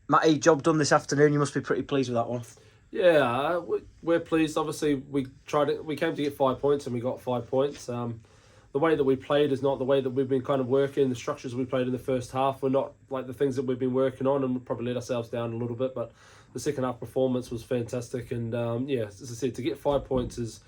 Matty, job done this afternoon. You must be pretty pleased with that one. Yeah, we're pleased. Obviously, we came to get 5 points and we got 5 points. The way that we played is not the way that we've been kind of working. The structures we played in the first half were not like the things that we've been working on, and we probably let ourselves down a little bit. But the second half performance was fantastic, and yeah, as I said, to get 5 points is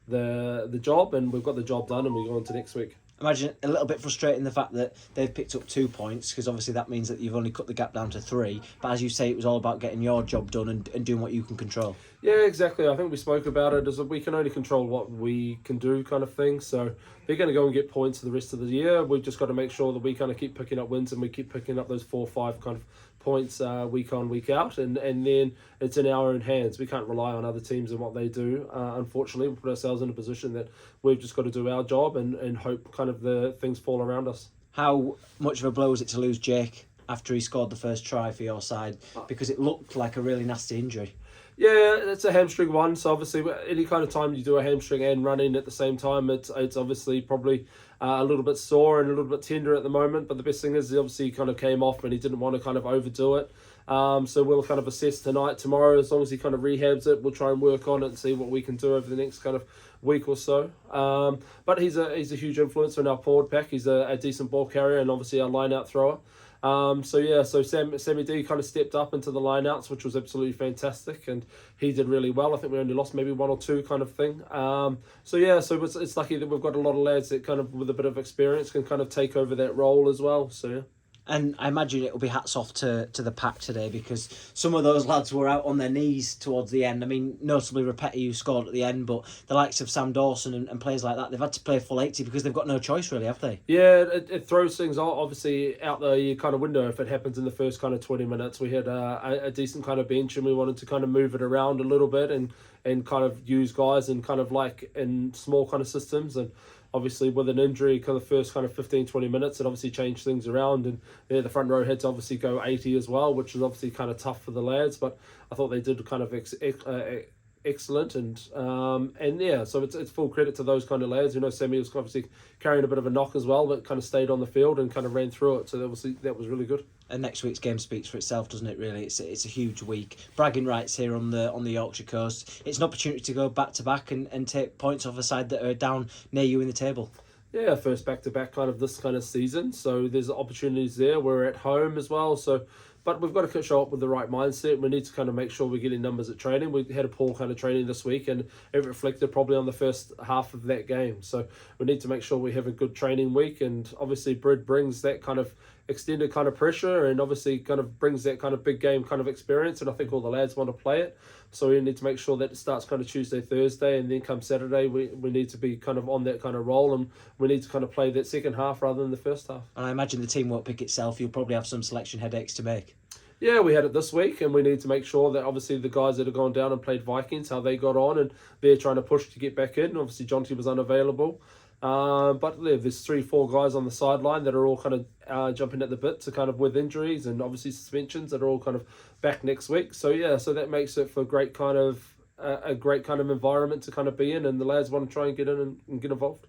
the job, and we've got the job done, and we go on to next week. Imagine a little bit frustrating the fact that they've picked up 2 points, because obviously that means that you've only cut the gap down to 3. But as you say, it was all about getting your job done and doing what you can control. Yeah, exactly. I think we spoke about it as we can only control what we can do, kind of thing. So they're going to go and get points for the rest of the year. We've just got to make sure that we kind of keep picking up wins and we keep picking up those 4 or 5 kind of points week on, week out, and then it's in our own hands. We can't rely on other teams and what they do. Unfortunately, we put ourselves in a position that we've just got to do our job and hope kind of the things fall around us. How much of a blow was it to lose Jake after he scored the first try for your side? Because it looked like a really nasty injury. Yeah, it's a hamstring one. So obviously, any kind of time you do a hamstring and running at the same time, it's obviously probably a little bit sore and a little bit tender at the moment. But the best thing is, he obviously kind of came off and he didn't want to kind of overdo it. So we'll kind of assess tonight, tomorrow. As long as he kind of rehabs it, we'll try and work on it and see what we can do over the next kind of week or so. But he's a huge influence in our forward pack. He's a decent ball carrier and obviously our line out thrower. So Sammy D kind of stepped up into the lineouts, which was absolutely fantastic, and he did really well. I think we only lost maybe 1 or 2 kind of thing. So it's lucky that we've got a lot of lads that kind of with a bit of experience can kind of take over that role as well. So yeah. And I imagine it will be hats off to the pack today, because some of those lads were out on their knees towards the end. I mean, notably Repetti, who scored at the end, but the likes of Sam Dawson and players like that, they've had to play full 80 because they've got no choice really, have they? Yeah, it throws things obviously out the kind of window if it happens in the first kind of 20 minutes. We had a decent kind of bench and we wanted to kind of move it around a little bit and kind of use guys in kind of like in small kind of systems. And obviously with an injury, kind of the first kind of 15, 20 minutes, it obviously changed things around. And yeah, the front row had to obviously go 80 as well, which was obviously kind of tough for the lads. But I thought they did kind of excellent, and yeah, so it's full credit to those kind of lads. You know, Sammy was obviously carrying a bit of a knock as well, but kind of stayed on the field and kind of ran through it. So that was really good. And next week's game speaks for itself, doesn't it? Really, it's a huge week. Bragging rights here on the Yorkshire coast. It's an opportunity to go back to back and take points off a side that are down near you in the table. Yeah, first back to back kind of this kind of season. So there's opportunities there. We're at home as well, so. But we've got to show up with the right mindset. We need to kind of make sure we're getting numbers at training. We had a poor kind of training this week, and it reflected probably on the first half of that game. So we need to make sure we have a good training week. And obviously, Brid brings that kind of extended kind of pressure, and obviously kind of brings that kind of big game kind of experience. And I think all the lads want to play it. So we need to make sure that it starts kind of Tuesday, Thursday, and then come Saturday, we need to be kind of on that kind of roll, and we need to kind of play that second half rather than the first half. And I imagine the team won't pick itself. You'll probably have some selection headaches to make. Yeah, we had it this week, and we need to make sure that obviously the guys that have gone down and played Vikings, how they got on, and they're trying to push to get back in. Obviously, Jonty was unavailable. But yeah, there's 3-4 guys on the sideline that are all kind of jumping at the bit to kind of with injuries and obviously suspensions that are all kind of back next week. So yeah, so that makes it for a great kind of environment to kind of be in, and the lads want to try and get in and get involved.